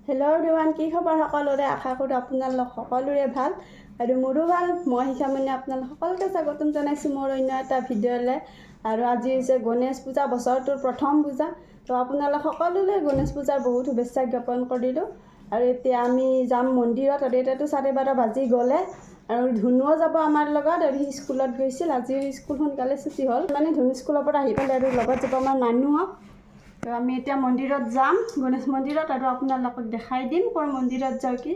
Hello' everyone, কি খবৰ সকলোৰে? আশা কৰোঁ আপোনালোক সকলোৰে ভাল আৰু মোৰো ভাল। মই শিখামণি আপোনালোক সকলোকে স্বাগতম জনাইছোঁ মোৰ অন্য এটা ভিডিঅ'লৈ। আৰু আজি হৈছে গণেশ পূজা, বছৰটোৰ প্ৰথম পূজা। তো আপোনালোক সকলোলৈ গণেশ পূজাৰ বহুত শুভেচ্ছা জ্ঞাপন কৰিলোঁ। আৰু এতিয়া আমি যাম মন্দিৰত, আৰু এতিয়াতো 12:30 বাজি গ'লে। আৰু ধুনুও যাব আমাৰ লগত, আৰু সি স্কুলত গৈছিল। আজি স্কুল সোনকালে ছুটি হ'ল, মানে ধুনু স্কুলৰ পৰা আহি পেলাই আৰু লগত যাব আমাৰ নানুহক। তো আমি এতিয়া মন্দিৰত যাম, গণেশ মন্দিৰত, আৰু আপোনালোকক দেখাই দিম ক'ৰ মন্দিৰত যাওঁ কি।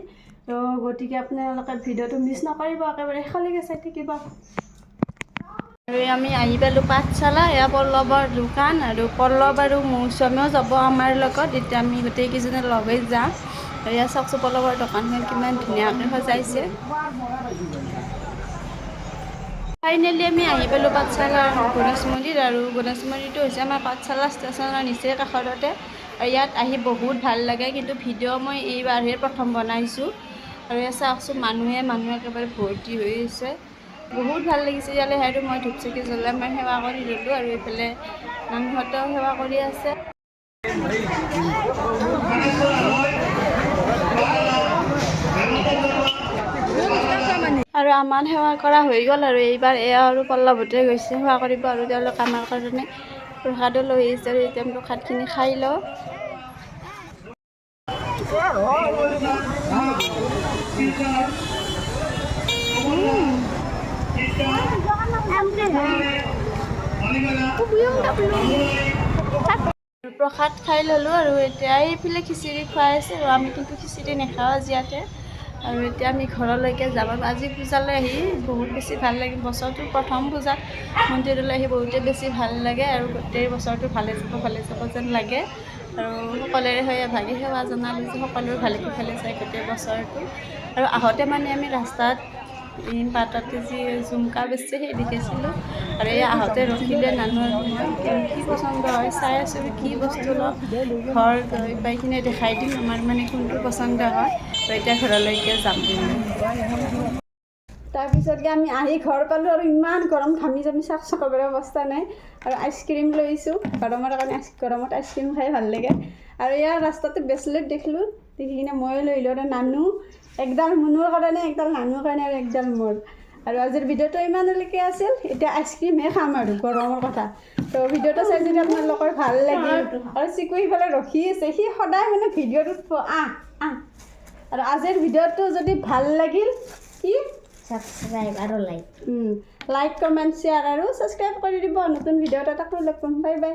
তো গতিকে আপোনালোকে ভিডিঅ'টো মিছ নকৰিব, একেবাৰে শেষলৈকে চাই থাকিব। আৰু আমি আহি পালোঁ পাঠশালা, এয়া পল্লৱৰ দোকান, আৰু পল্লৱ আৰু মৌচুমীও যাব আমাৰ লগত। এতিয়া আমি গোটেইকেইজনে লগ হৈ যাম। এয়া চাওকচোন পল্লৱৰ দোকানখন কিমান ধুনীয়াকৈ সজাইছে। ফাইনেলি আমি আহি পালোঁ পাঠশালাৰ গণেশ মন্দিৰ, আৰু গণেশ মন্দিৰটো হৈছে আমাৰ পাঠশালা ষ্টেচনৰ নিচেই কাষৰতে। আৰু ইয়াত আহি বহুত ভাল লাগে, কিন্তু ভিডিঅ' মই এইবাৰহে প্ৰথম বনাইছোঁ। আৰু ইয়াত চাওকচোন মানুহে একেবাৰে ভৰ্তি হৈ আছে, বহুত ভাল লাগিছে ইয়ালৈ। আৰু মই ধূপ চাকি জ্বলাই মই সেৱা কৰি ল'লোঁ, আৰু এইফালে নানুহঁতেও সেৱা কৰি আছে। আৰু আমাৰ সেৱা কৰা হৈ গ'ল, আৰু এইবাৰ এয়া আৰু পল্লৱতে গৈছে সেৱা কৰিব, আৰু তেওঁলোক আমাৰ কাৰণে প্ৰসাদো লৈ আহিছে। আৰু এতিয়া প্ৰসাদখিনি খাই লওঁ। প্ৰসাদ খাই ল'লোঁ, আৰু এতিয়া এইফালে খিচিৰি খুৱাই আছে, আৰু আমি কিন্তু খিচিৰি নাখাওঁ আজি ইয়াতে। আৰু এতিয়া আমি ঘৰলৈকে যাম। আৰু আজি পূজালৈ আহি বহুত বেছি ভাল লাগে, বছৰটোৰ প্ৰথম পূজাত মন্দিৰলৈ আহি বহুতেই বেছি ভাল লাগে, আৰু গোটেই বছৰটো ভালে যাব যেন লাগে। আৰু সকলোৰে হৈ ভাগি সেৱা জনালোঁ যে সকলোৰে ভালে কুশলে যায় গোটেই বছৰটো। আৰু আহোঁতে মানে আমি ৰাস্তাত বাটতে যি জুমকা বেচছে সেই দেখিছিলোঁ, আৰু এই আহোঁতে ৰখিলে নানু আৰু মই কি পচন্দ হয় চাই আছোঁ কি বস্তু লওঁ। ঘৰ গৈ পাই কিনে দেখাই দিম আমাৰ মানে কোনটো পচন্দ হয়। তো এতিয়া ঘৰলৈকে যাম। তাৰপিছতকে আমি আহি ঘৰ পালোঁ, আৰু ইমান গৰম, ঘামি জামি চকচকৰে অৱস্থা নাই। আৰু আইচক্ৰীম লৈছোঁ, গৰমৰ কাৰণে গৰমত আইচক্ৰীম খাই ভাল লাগে। আৰু ইয়াৰ ৰাস্তাতে ব্ৰেচলেট দেখিলোঁ, দেখি কিনে ময়ো লৈ লওঁ। আৰু নানু একডাল মুনুৰ কাৰণে, একডাল নানুৰ কাৰণে, আৰু একডাল মোৰ। আৰু আজিৰ ভিডিঅ'টো ইমানলৈকে আছিল। এতিয়া আইচক্ৰীমহে খাম আৰু গৰমৰ কথা। তো ভিডিঅ'টো চাই যদি আপোনালোকৰ ভাল লাগিল, আৰু চিকু সিফালে ৰখি আছে, সি সদায় মানে ভিডিঅ'টোত আৰু আজিৰ ভিডিঅ'টো যদি ভাল লাগিল কি সাবস্ক্ৰাইব আৰু লাইক কমেণ্ট শ্বেয়াৰ আৰু ছাবস্ক্ৰাইব কৰি দিব। নতুন ভিডিঅ'ত এটা লগ পাম। Bye bye.